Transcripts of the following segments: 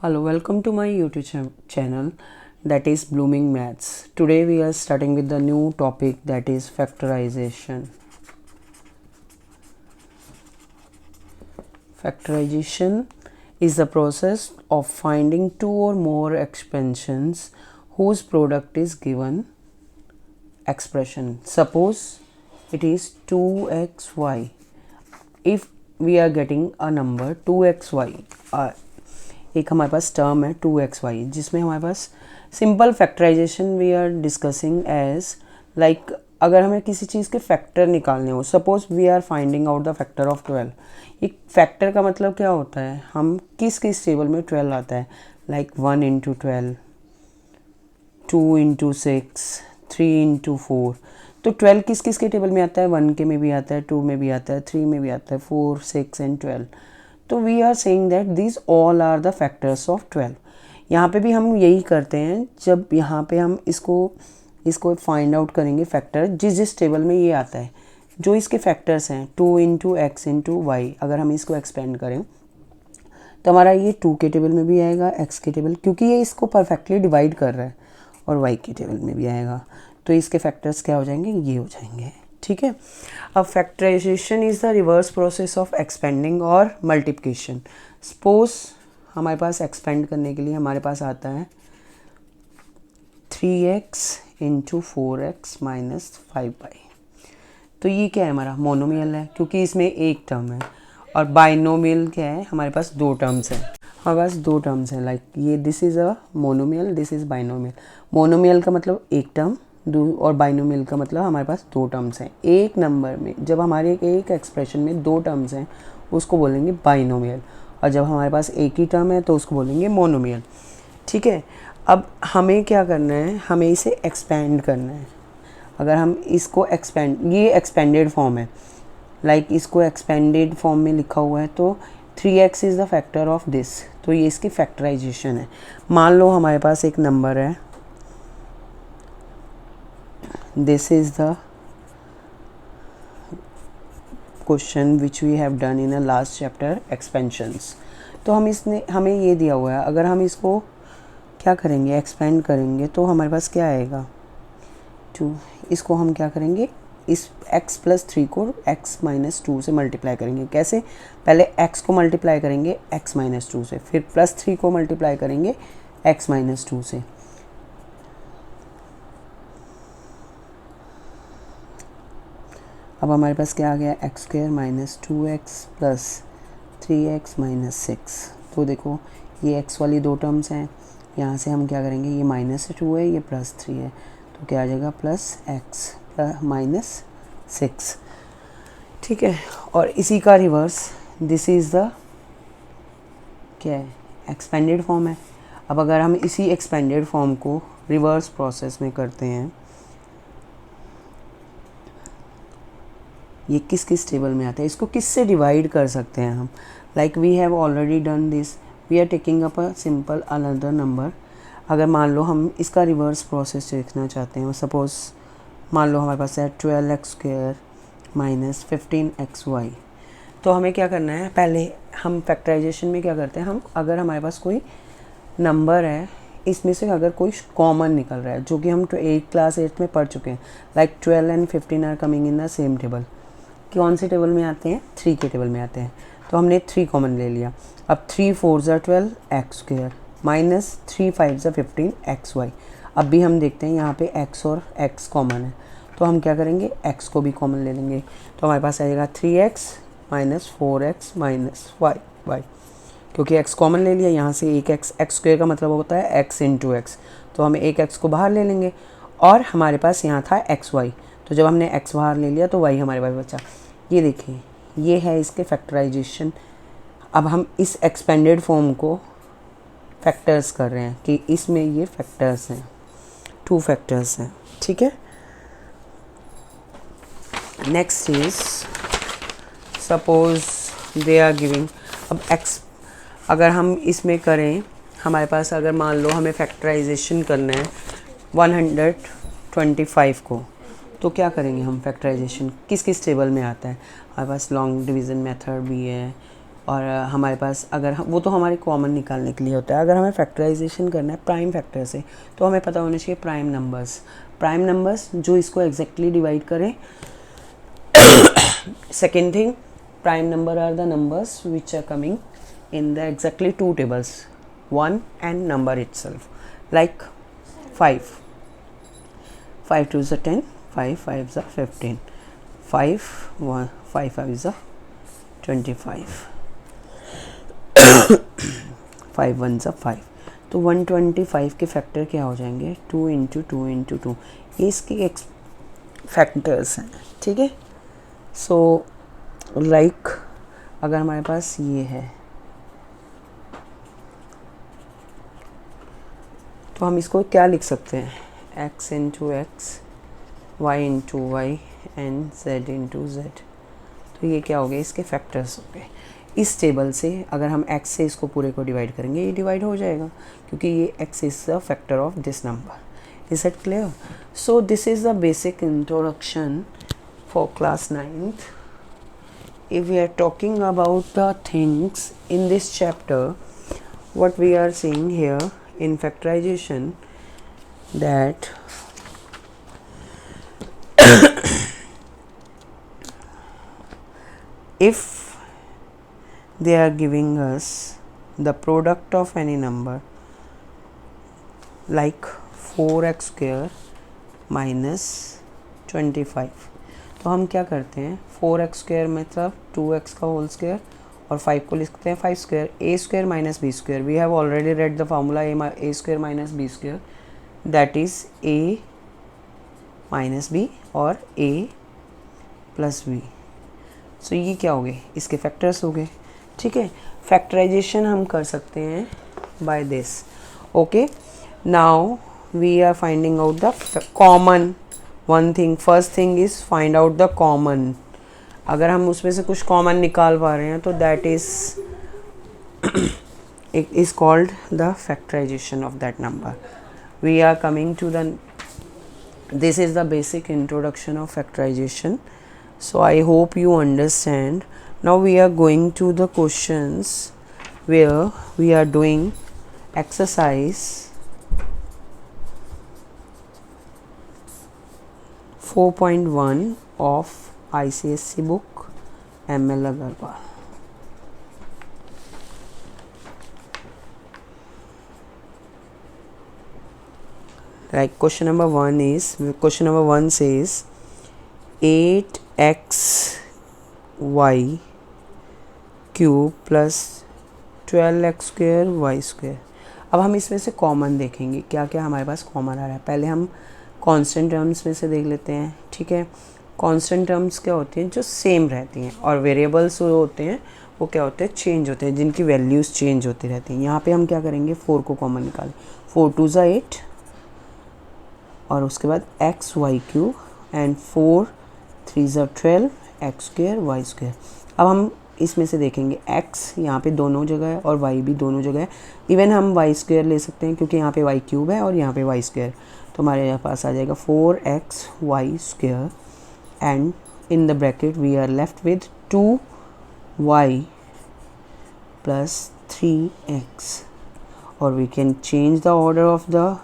Hello, welcome to my YouTube channel that is Blooming Maths. Today we are starting with the new topic that is factorization. Factorization is the process of finding two or more expansions whose product is given expression. Suppose it is 2xy. If we are getting a number 2xy, एक हमारे पास term है 2xy जिसमें हमारे पास simple factorization we are discussing as like अगर हमें किसी चीज़ के फैक्टर निकालने हो, suppose we are finding out the factor of 12। एक फैक्टर का मतलब क्या होता है, हम किस किस टेबल में 12 आता है, लाइक 1 इंटू 12, 2 इंटू 6, 3 इंटू 4। तो 12 किस किस के टेबल में आता है, 1 के में भी आता है, 2 में भी आता है, 3 में भी आता है, 4, 6 एंड 12। तो we are saying that this all are the factors of 12। यहाँ पे भी हम यही करते हैं, जब यहाँ पे हम इसको फाइंड आउट करेंगे फैक्टर जिस जिस टेबल में ये आता है, जो इसके फैक्टर्स हैं 2 इंटू एक्स इंटू वाई। अगर हम इसको एक्सपेंड करें तो हमारा ये 2 के टेबल में भी आएगा, एक्स के टेबल, क्योंकि ये इसको परफेक्टली डिवाइड कर रहा है, और वाई के टेबल में भी आएगा। तो इसके फैक्टर्स क्या हो जाएंगे, ये हो जाएंगे। ठीक है। अब factorisation is the reverse process of expanding और मल्टीप्लिकेशन। सपोज हमारे पास एक्सपेंड करने के लिए हमारे पास आता है 3x into 4x minus 5y। तो ये क्या है, हमारा मोनोमियल है क्योंकि इसमें एक टर्म है, और बाइनोमियल क्या है, हमारे पास दो टर्म्स हैं। हमारे पास दो टर्म्स हैं, लाइक ये this is a monomial, this is binomial. Monomial का मतलब एक टर्म, और बाइनोमियल का मतलब हमारे पास दो टर्म्स हैं। एक नंबर में जब हमारे एक एक्सप्रेशन में दो टर्म्स हैं उसको बोलेंगे बाइनोमियल, और जब हमारे पास एक ही टर्म है तो उसको बोलेंगे मोनोमियल। ठीक है। अब हमें क्या करना है, हमें इसे एक्सपेंड करना है। अगर हम इसको एक्सपेंड, ये एक्सपेंडेड फॉर्म है, लाइक इसको एक्सपेंडेड फॉर्म में लिखा हुआ है, तो 3x is the factor of this, तो ये इसकी फैक्टराइजेशन है। मान लो हमारे पास एक नंबर है, this is the question which we have done in the last chapter expansions। तो हमें ये दिया हुआ है, अगर हम इसको क्या करेंगे, एक्सपेंड करेंगे, तो हमारे पास क्या आएगा 2। इसको हम क्या करेंगे, इस x प्लस 3 को x माइनस 2 से मल्टीप्लाई करेंगे। कैसे, पहले x को मल्टीप्लाई करेंगे x माइनस 2 से, फिर प्लस 3 को मल्टीप्लाई करेंगे x माइनस 2 से। अब हमारे पास क्या आ गया, x square minus 2x plus 3x minus 6। तो देखो ये एक्स वाली दो टर्म्स हैं, यहाँ से हम क्या करेंगे, ये माइनस 2 है, ये प्लस 3 है, तो क्या आ जाएगा प्लस एक्स माइनस 6। ठीक है। और इसी का रिवर्स, दिस इज़ द क्या है, एक्सपेंडेड फॉर्म है। अब अगर हम इसी एक्सपेंडेड फॉर्म को रिवर्स प्रोसेस में करते हैं, ये किस किस टेबल में आता है, इसको किस से डिवाइड कर सकते हैं हम, like we have already done this, we are taking up a simple another number. अगर मान लो हम इसका रिवर्स प्रोसेस देखना चाहते हैं, सपोज मान लो हमारे पास है 12x स्क्वायर माइनस 15xy। तो हमें क्या करना है, पहले हम फैक्टराइजेशन में क्या करते हैं, हम अगर हमारे पास कोई नंबर है, इसमें से अगर कोई कॉमन निकल रहा है, जो कि हम क्लास 8 में पढ़ चुके हैं, like 12 and 15 are coming in the same table. कौन से टेबल में आते हैं, 3 के टेबल में आते हैं, तो हमने 3 कॉमन ले लिया। अब 3 4 ज़ा 12 एक्स स्क्वायर माइनस 3 5 ज़ा 15 एक्स वाई। अब भी हम देखते हैं यहाँ पे x और x कॉमन है, तो हम क्या करेंगे, x को भी कॉमन ले लेंगे, तो हमारे पास आएगा 3x minus 4x minus y. क्योंकि x कॉमन ले लिया, यहाँ से एक x स्क्वायर का मतलब होता है x इंटू एक्स, तो हम एक x को बाहर ले लेंगे, और हमारे पास यहाँ था एक्स वाई, तो जब हमने x बाहर ले लिया तो y हमारे पास बचा। ये देखिए, ये है इसके फैक्टराइजेशन। अब हम इस एक्सपेंडेड फॉर्म को फैक्टर्स कर रहे हैं कि इसमें ये फैक्टर्स हैं, 2 फैक्टर्स हैं। ठीक है। Next is suppose they are giving, अब x अगर हम इसमें करें, हमारे पास अगर मान लो हमें फैक्टराइजेशन करना है 125 को, तो क्या करेंगे हम, फैक्टराइजेशन किस किस टेबल में आता है, हमारे पास लॉन्ग डिवीज़न मेथड भी है, और हमारे पास अगर वो तो हमारे कॉमन निकालने के लिए होता है। अगर हमें फैक्टराइजेशन करना है प्राइम फैक्टर से तो हमें पता होना चाहिए प्राइम नंबर्स जो इसको एग्जैक्टली डिवाइड करें। Second thing, prime number are the numbers which are coming in the exactly two tables, 1 and number itself, like 5 2 is a 10, 5 5 is a 15, 5 1 5 5 is a 25, 5 1 is a 5। तो 125 के factor क्या हो जाएंगे, 2 into 2 into 2, ये इसके factors हैं, ठीक है। सो लाइक अगर हमारे पास ये है तो हम इसको क्या लिख सकते हैं, x into x, y into y and z into z. तो ये क्या हो गया, इसके फैक्टर्स हो गए। इस टेबल से अगर हम x से इसको पूरे को डिवाइड करेंगे, ये डिवाइड हो जाएगा क्योंकि ये x is the factor of this number. Is it clear? So this is the basic introduction for class 9th। If we are talking about the things in this chapter, what we are seeing here in factorization, that if they are giving us the product of any number like 4x square minus 25, तो हम क्या करते हैं, 4x square मतलब 2x का whole square और 5 को लिखते हैं 5 square, a square minus b square. We have already read the formula a square minus b square, that is a minus b और a प्लस बी। सो ये क्या हो गए, इसके फैक्टर्स हो गए, ठीक है। फैक्टराइजेशन हम कर सकते हैं by this. Okay, now we are finding out the common one thing. First thing is find out the common. अगर हम उसमें से कुछ कॉमन निकाल पा रहे हैं तो that is called the factorisation of that number. We are coming to the this is the basic introduction of factorisation. So I hope you understand. Now we are going to the questions where we are doing exercise 4.1 of ICSE book ML Agarwal. Like question number 1 says 8xy cube plus 12x square y square। अब हम इसमें से common देखेंगे क्या क्या हमारे पास common आ रहा है। पहले हम कांस्टेंट टर्म्स में से देख लेते हैं, ठीक है। कांस्टेंट टर्म्स क्या होती हैं, जो सेम रहती हैं, और वेरिएबल्स जो होते हैं वो क्या होते हैं, चेंज होते हैं, जिनकी वैल्यूज़ चेंज होती रहती हैं। यहाँ पे हम क्या करेंगे, 4 को कॉमन निकालें, 4 2 ज़ा 8 और उसके बाद एक्स वाई क्यूब एंड 4 3 ज़ा 12 एक्स स्क्वायर वाई स्क्वायर। अब हम इसमें से देखेंगे x यहाँ पे दोनों जगह है और y भी दोनों जगह है। इवन हम वाई स्क्वायर ले सकते हैं क्योंकि यहाँ पे वाई क्यूब है और यहाँ पे वाई स्क्वायर, तो हमारे यहाँ पास आ जाएगा 4x y square and in the bracket we are left with 2y plus 3x, और we can change the order of the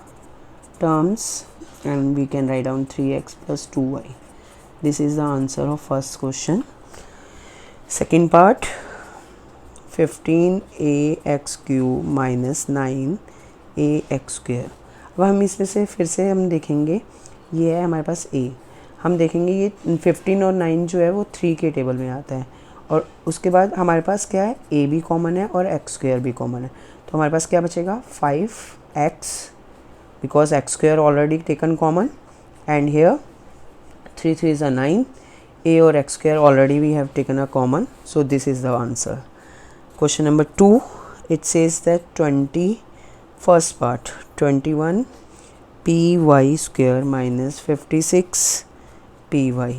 terms and we can write down 3x plus 2y। This is the answer of first question. Second part 15ax cube minus 9ax square. अब हम इसमें से फिर से हम देखेंगे, ये है हमारे पास a, हम देखेंगे ये 15 और 9 जो है वो 3 के टेबल में आता है, और उसके बाद हमारे पास क्या है, a भी कॉमन है और x स्क्वायर भी कॉमन है, तो हमारे पास क्या बचेगा 5x because x square already taken common and here 3 3 is 9, a और x square already we have taken a common, so this is the answer. Question number 2, it says that 21st part 21 py square minus 56 py।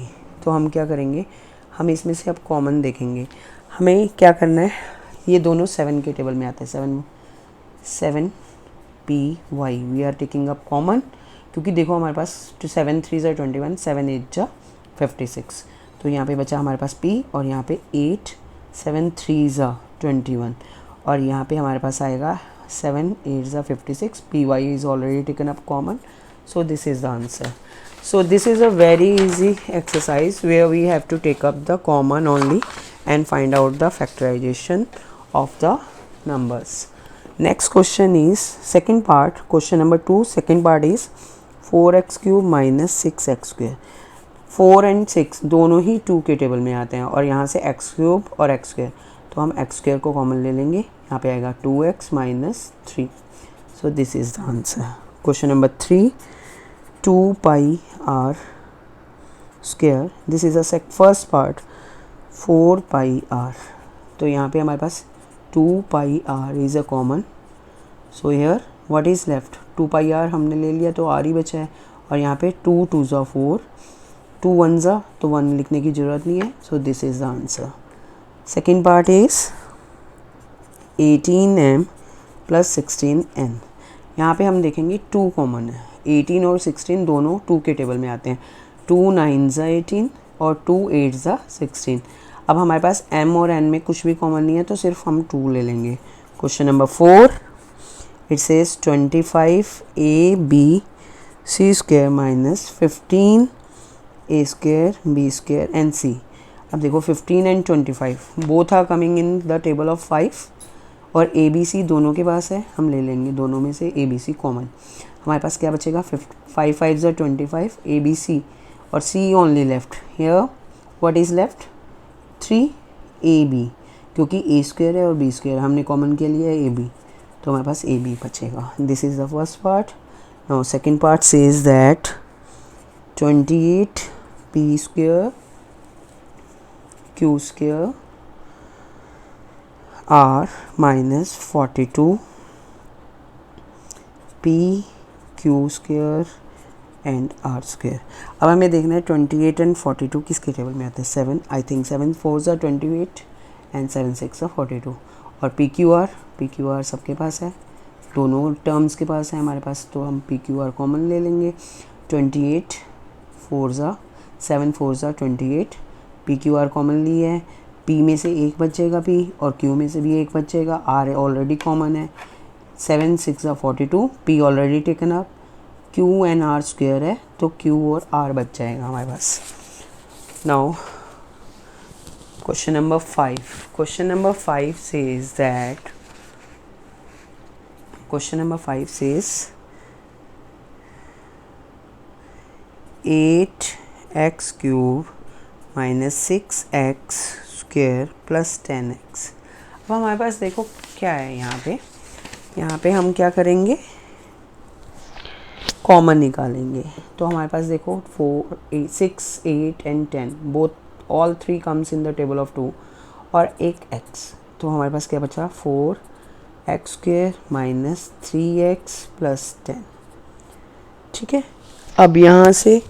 तो हम क्या करेंगे, हम इसमें से अब common देखेंगे। हमें क्या करना है, ये दोनों 7 के टेबल में आते हैं, 7 py we are taking up common, क्योंकि देखो हमारे पास 7 3 ज़ा 21, 7 8 ज़ा 56, तो यहाँ पे बचा हमारे पास p और यहाँ पे 8 7 3 ज़ा 21 और यहाँ पे हमारे पास आएगा 7 8 ज़ा 56. P Y is already taken up common, so this is the answer. So this is a very easy exercise where we have to take up the common only and find out the factorization of the numbers. Next question is second part, question number 2. Second part is 4x cube minus 6x square. 4 and 6 दोनों ही 2 के table में आते हैं और यहाँ से x cube और x square, तो हम x स्क्वायर को कॉमन ले लेंगे. यहाँ पे आएगा 2x minus 3. So this is the answer. Question number 3. 2 pi r square. This is the first part. 4 pi r. तो यहाँ पे हमारे पास 2 pi r is a common. So here what is left? 2 pi r हमने ले लिया तो r ही बचा है और यहाँ पे 2 2 ज़ा 4, 2 1 ज़ा तो 1 लिखने की ज़रूरत नहीं है. So this is the answer. Second part is 18m plus 16n. यहाँ पे हम देखेंगे 2 कॉमन है. 18 और 16 दोनों 2 के टेबल में आते हैं. 2 9 ज़ा 18 और 2 8 ज़ा 16. अब हमारे पास m और n में कुछ भी कॉमन नहीं है तो सिर्फ हम 2 ले लेंगे. Question number 4. It says 25ab c square minus 15a square b square and c. अब देखो 15 and 25 both are coming in the table of 5 और ए बी सी दोनों के पास है. हम ले लेंगे दोनों में से ए बी सी कॉमन. हमारे पास क्या बचेगा? 5 5 ज़ा 25 ए बी सी और C only left. Here what is left? 3 A B, क्योंकि ए स्क्वायर है और बी स्क्वायर हमने कॉमन के लिए ए बी, तो हमारे पास ए बी बचेगा. This is the first part. Now second part says that 28 P square Q square r minus 42 p q square and r square. अब हमें देखना है 28 एंड 42 किसके टेबल में आते हैं? 7. आई थिंक 7 4 ज़ा 28 एंड 7 6 ज़ा 42. और पी क्यू आर सबके पास है, दोनों टर्म्स के पास है हमारे पास, तो हम पी क्यू आर कॉमन ले लेंगे. 28 4 ज़ा 7 4 ज़ा 28. पी क्यू आर कॉमन ली है. P में से एक बचेगा P और Q में से भी एक बचेगा. R ऑलरेडी कॉमन है. 7 6 ज़ा 42. P already taken up. Q and R square है तो Q और R बच जाएगा हमारे पास. Now question number 5. Question number 5 says that 8x cube minus 6x square plus 10x. अब हमारे पास देखो क्या है यहाँ पे हम क्या करेंगे? कॉमन निकालेंगे. तो हमारे पास देखो 4 6 8 and 10 both all 3 comes in the table of 2 और एक x. तो हमारे पास क्या बचा? 4x square minus 3x plus 10. ठीक है. अब यहाँ से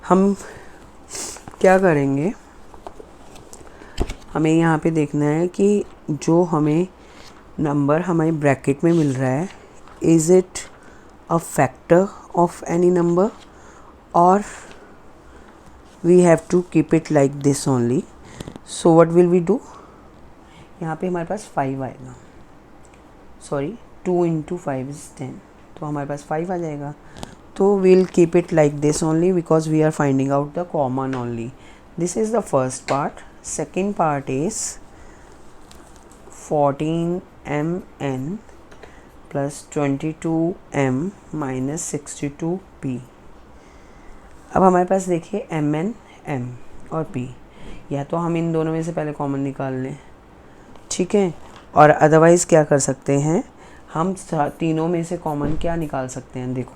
हम क्या करेंगे? हमें यहाँ पे देखना है कि जो हमें नंबर हमारे ब्रैकेट में मिल रहा है, is it a factor of any number और we have to keep it like this only. So what will we do? यहाँ पे हमारे पास 5 आएगा. सॉरी 2 इंटू 5 इज़ 10, तो हमारे पास 5 आ जाएगा. तो we'll keep it like this only because we are finding out the common only. This is the first part. Second part is 14mn plus 22m minus 62p. अब हमारे पास देखिए mn m और p, या तो हम इन दोनों में से पहले कॉमन निकाल लें, ठीक है, और अदरवाइज़ क्या कर सकते हैं, हम तीनों में से कॉमन क्या निकाल सकते हैं. देखो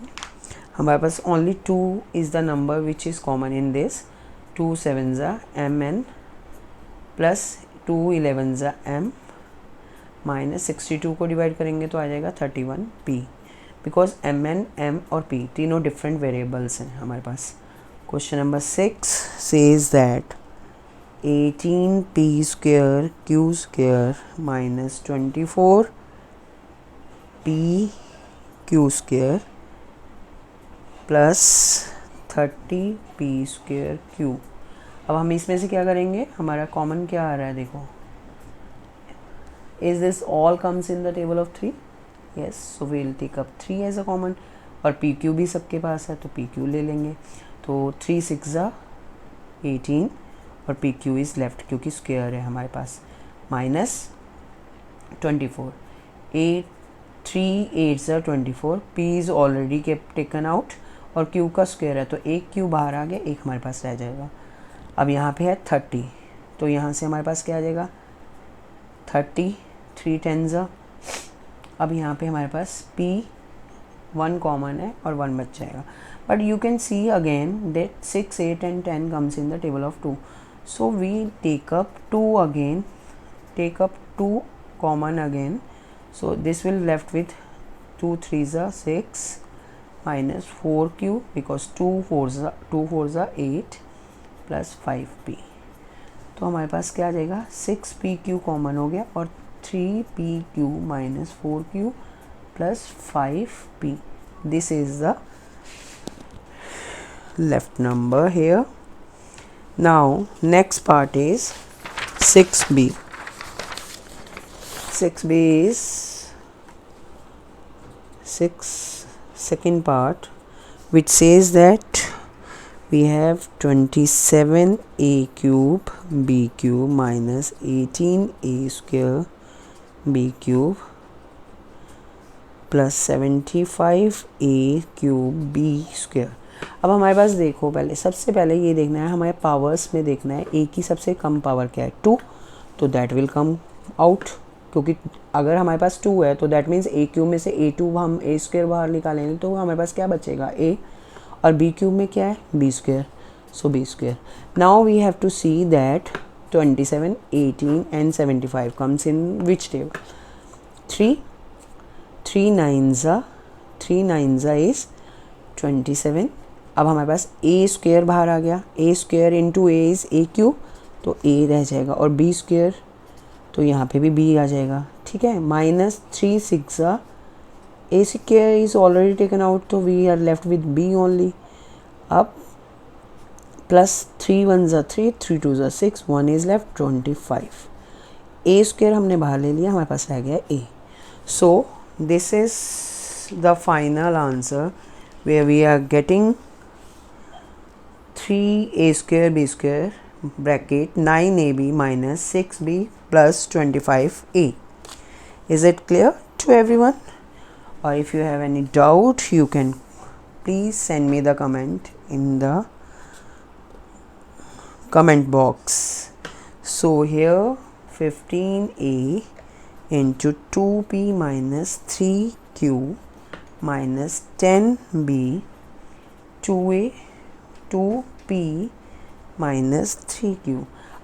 हमारे पास only 2 is the number which is common in this. 2 7 ज़ा mn प्लस 2 11 ज़ा m माइनस 62 को डिवाइड करेंगे तो आ जाएगा 31p. बिकॉज mn m और p तीनों डिफरेंट वेरिएबल्स हैं हमारे पास. Question number 6 says that 18p square q square minus 24p q square plus 30p square q. अब हम इसमें से क्या करेंगे? हमारा कॉमन क्या आ रहा है? देखो Is this all comes in the table of 3? Yes, so we will take up 3 as a common. और PQ भी सबके पास है तो PQ ले लेंगे. तो 3 6 18 और PQ इज़ लेफ्ट क्योंकि स्क्वायर है हमारे पास, minus 24. 3 8 24. P is already kept taken out और Q का स्क्वायर है तो एक Q बाहर आ गया, एक हमारे पास रह जाएगा. अब यहाँ पे है 30 तो यहाँ से हमारे पास क्या आ जाएगा 30. 3 10. अब यहाँ पे हमारे पास P 1 कॉमन है और 1 बच जाएगा. But you can see again that 6 8 and 10 comes in the table of 2. So we take up 2 again, take up 2 common again. So this will left with 2 3 6 minus 4Q because 2 4 8 plus 5P. तो हमारे पास क्या आ जाएगा 6PQ common हो गया और 3PQ minus 4Q plus 5P. This is the left number here. Now next part is 6B. 6B is second part, which says that we have 27A cube B cube minus 18A square B cube plus 75A cube B square. अब हमारे पास देखो पहले सबसे पहले ये देखना है हमारे पावर्स में देखना है ए की सबसे कम पावर क्या है 2, तो दैट विल कम आउट क्योंकि अगर हमारे पास 2 है तो दैट मीन्स ए क्यूब में से A2 हम ए स्क्वायर बाहर निकालेंगे तो हमारे पास क्या बचेगा ए, और बी क्यूब में क्या है B square, so B square. Now we have to see that 27 18 and 75 comes in which table? 3 9s is 27. अब हमारे पास ए स्क्वायर बाहर आ गया, A square into A is A cube तो ए रह जाएगा और बी स्क्वायर तो यहाँ पे भी बी आ जाएगा. ठीक है, minus 3 6 A square is already taken out तो we are left with B only. अब plus 3 1 3 3 2 6 1 is left 25. A square हमने बाहर ले लिया, हमारे पास रह गया ए. सो this is the final answer where we are getting 3a square b square bracket 9ab minus 6b plus 25a. Is it clear to everyone? Or if you have any doubt you can please send me the comment in the comment box. So here 15a into 2p minus 3q minus 10b 2a 2p minus 3q.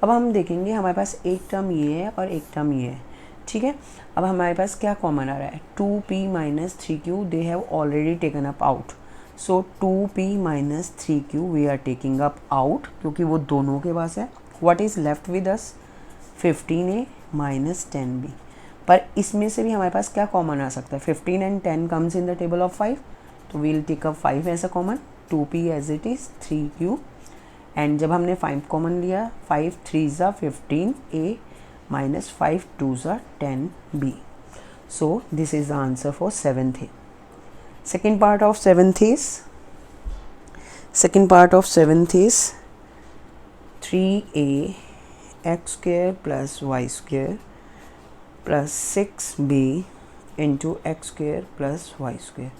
अब हम देखेंगे हमारे पास एक term ये है और एक term ये है. ठीक है, अब हमारे पास क्या कॉमन आ रहा है 2p minus 3q they have already taken up out. So 2p minus 3q we are taking up out क्योंकि वो दोनों के पास है. What is left with us 15a minus 10b. पर इसमें से भी हमारे पास क्या कॉमन आ सकता है 15 and 10 comes in the table of 5 तो we'll take up 5 as a common, 2p as it is 3q and जब हमने 5 कॉमन लिया 5 3 15a minus 5 2 10b. So this is the answer for 7th A. Second part of 7th is 3a x square plus y square plus 6b into X square plus Y square.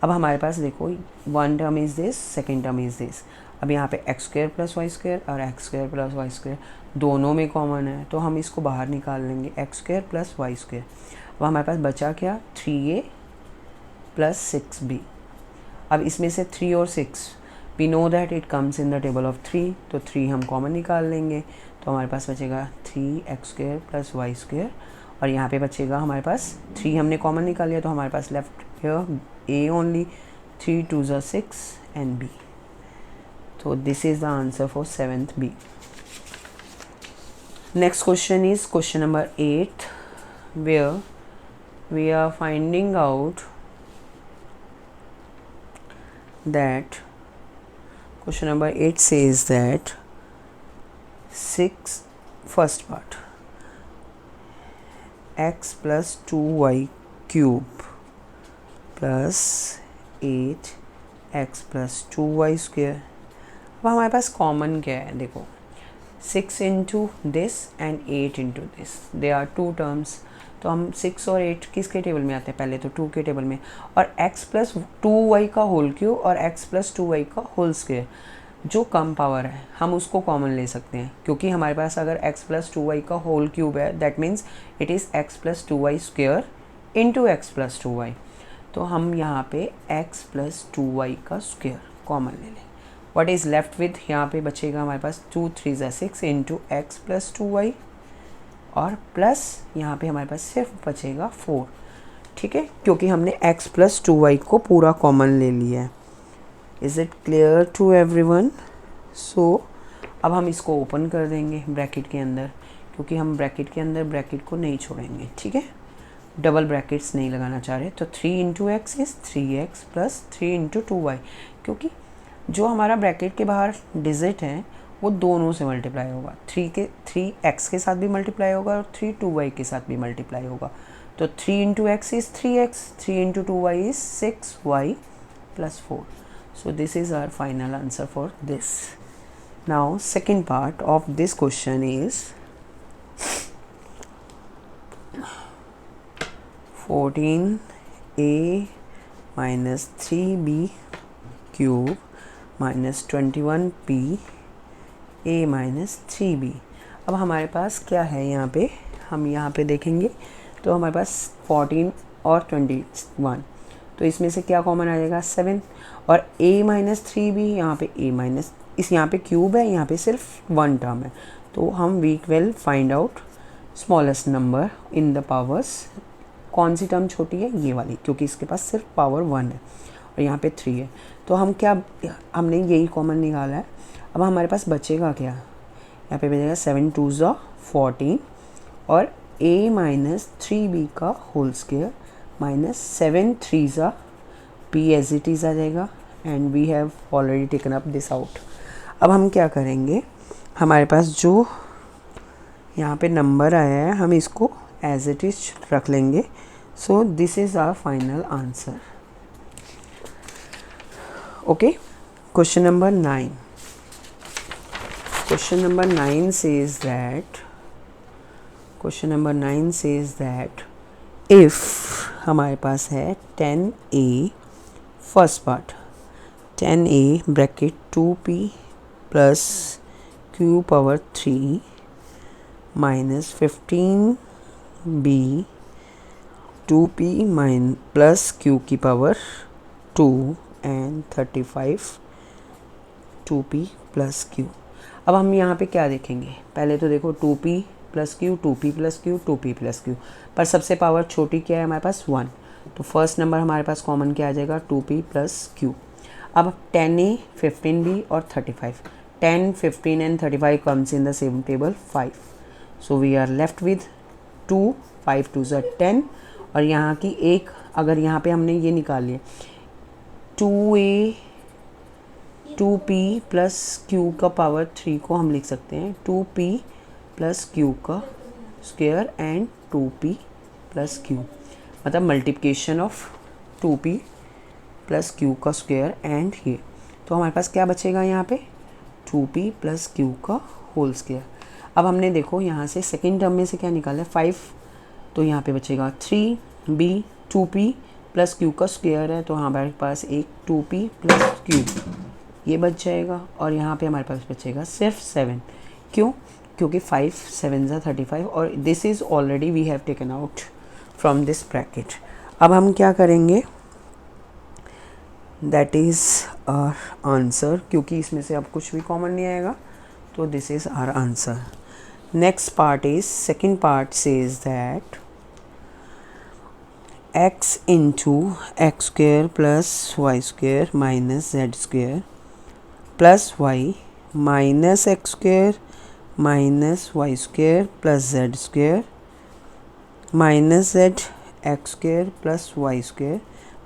अब हमारे पास देखो one term is this, second term is this. अब यहाँ पे X square plus Y square और X square plus Y square दोनों में कॉमन है तो हम इसको बाहर निकाल लेंगे X square plus Y square. अब हमारे पास बचा क्या 3a प्लस 6b. अब इसमें से 3 और 6 we know that it comes in the table of 3 तो 3 हम कॉमन निकाल लेंगे तो हमारे पास बचेगा 3x square plus Y square और यहाँ पे बचेगा हमारे पास 3 हमने कॉमन निकाल लिया तो हमारे पास left here a only 3 2 6 and b. So this is the answer for 7th B. Next question is question number 8 where we are finding out that question number 8 says that 6 first part X plus 2y cube plus 8x plus 2y square. अब हमारे पास common क्या है, देखो 6 into this and 8 into this, they are two terms. तो हम 6 और 8 किसके टेबल में आते हैं, पहले तो 2 के टेबल में, और x प्लस 2y का होल क्यूब और x प्लस 2y का होल स्क्वेयर, जो कम पावर है हम उसको कॉमन ले सकते हैं, क्योंकि हमारे पास अगर x प्लस 2y का होल क्यूब है that means it is x plus 2y square into x plus 2y। तो हम यहाँ पे x प्लस 2y का स्क्वेयर कॉमन ले लें। व्हाट इज़ लेफ्ट विथ, यहाँ पे बचेगा हमारे पास 2 3 6 इंटू एक्स प्लस 2y और प्लस यहाँ पे हमारे पास सिर्फ बचेगा 4, ठीक है, क्योंकि हमने x प्लस 2y को पूरा कॉमन ले लिया है। Is it clear to everyone? So अब हम इसको ओपन कर देंगे ब्रैकेट के अंदर, क्योंकि हम ब्रैकेट के अंदर ब्रैकेट को नहीं छोड़ेंगे, ठीक है, डबल ब्रैकेट्स नहीं लगाना चाह रहे। तो 3 into x is 3x plus 3 into 2y, क्योंकि जो हमारा ब्रैकेट के बाहर डिजिट है वो दोनों से मल्टीप्लाई होगा, 3x के साथ भी मल्टीप्लाई होगा और 3 2y के साथ भी मल्टीप्लाई होगा। तो 3 into x is 3x, 3 into 2y is 6y plus 4। So this is our final answer for this. Now second part of this question is 14a minus 3b cube minus 21p a minus 3b। अब हमारे पास क्या है यहाँ पे, हम यहाँ पे देखेंगे तो हमारे पास 14 और 21, तो इसमें से क्या कॉमन आ जाएगा 7, और a माइनस 3b, यहाँ पे a माइनस, इस यहाँ पे क्यूब है, यहाँ पे सिर्फ 1 टर्म है, तो हम we will find out smallest number in the powers. कौन सी टर्म छोटी है, ये वाली, क्योंकि इसके पास सिर्फ पावर 1 है और यहाँ पे 3 है, तो हम क्या, हमने यही कॉमन निकाला है। अब हमारे पास बचेगा क्या, यहाँ पे बचेगा 7 2 14 और a माइनस 3b का whole square minus 7 3 p as it is आ जाएगा, and we have already taken up this out. अब हम क्या करेंगे, हमारे पास जो यहाँ पे नंबर आया है हम इसको एज इट इज़ रख लेंगे। So this is our final answer. Okay, question number 9। Question number 9 says that if हमारे पास है 10a, first part 10a bracket 2p plus q power 3 minus 15b 2p plus q की power 2 and 35 2p plus q। अब हम यहाँ पे क्या देखेंगे, पहले तो देखो 2p plus q 2p plus q 2p plus q, पर सबसे पावर छोटी क्या है हमारे पास 1, तो फर्स्ट नंबर हमारे पास कॉमन क्या आ जाएगा 2p प्लस q। अब 10a 15b और 35, 10 15 and 35 comes in the same table 5, so we are left with 2, 5 2 10, और यहाँ की एक, अगर यहाँ पे हमने ये निकाल लिया 2a 2p प्लस q का पावर 3 को हम लिख सकते हैं 2p प्लस q का square and 2p plus q, मतलब multiplication of 2p plus q का स्क्वायर एंड ये, तो हमारे पास क्या बचेगा यहाँ पे 2p प्लस q का होल स्क्वायर। अब हमने देखो यहाँ से सेकेंड टर्म में से क्या निकाला है 5, तो यहाँ पे बचेगा 3b 2p प्लस q का स्क्वायर है, तो हमारे पास एक 2p प्लस q ये बच जाएगा, और यहाँ पे हमारे पास बचेगा सिर्फ 7, क्यों, क्योंकि 5 7 35, और this is already we have taken out from this bracket. अब हम क्या करेंगे, दैट इज़ आवर आंसर, क्योंकि इसमें से अब कुछ भी कॉमन नहीं आएगा, तो this is our answer. Next part is, second part says that x into X square plus Y square minus Z square plus Y minus X square minus Y square plus Z square minus Z X square plus Y square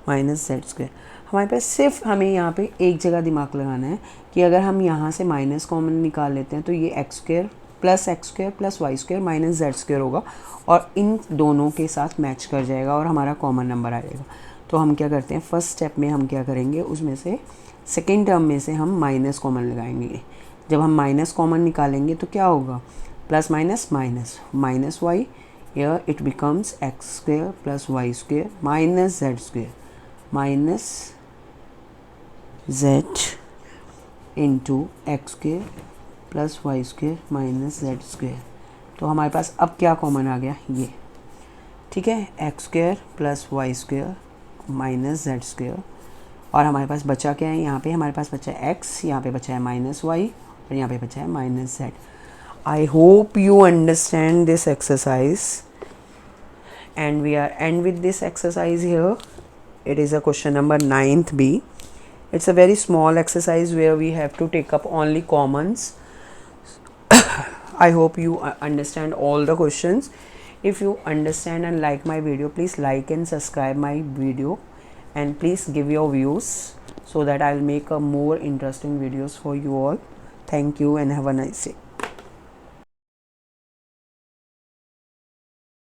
minus Z square. हमारे पास सिर्फ हमें यहाँ पे एक जगह दिमाग लगाना है कि अगर हम यहाँ से माइनस कॉमन निकाल लेते हैं तो ये X square plus X square plus Y square minus Z square होगा और इन दोनों के साथ मैच कर जाएगा और हमारा कॉमन नंबर आ जाएगा। तो हम क्या करते हैं, फर्स्ट स्टेप में हम क्या करेंगे, उसमें से सेकेंड टर्म में से हम माइनस कॉमन लगाएंगे। जब हम माइनस कॉमन निकालेंगे तो क्या होगा, plus minus minus, minus Y, here it becomes x square plus y square minus z square minus z into x square plus y square minus z square। तो हमारे पास अब क्या कॉमन आ गया, ये, ठीक है, X square plus Y square minus Z square. और हमारे पास बचा क्या है, यहाँ पे हमारे पास बचा है एक्स, यहाँ पे बचा है माइनस वाई और यहाँ पे बचा है minus Z. I hope you understand this exercise, and we are end with this exercise here. It is a question number 9th B. It's a very small exercise where we have to take up only commons. I hope you understand all the questions. If you understand and like my video, please like and subscribe my video, and please give your views so that I'll make a more interesting videos for you all. Thank you and have a nice day.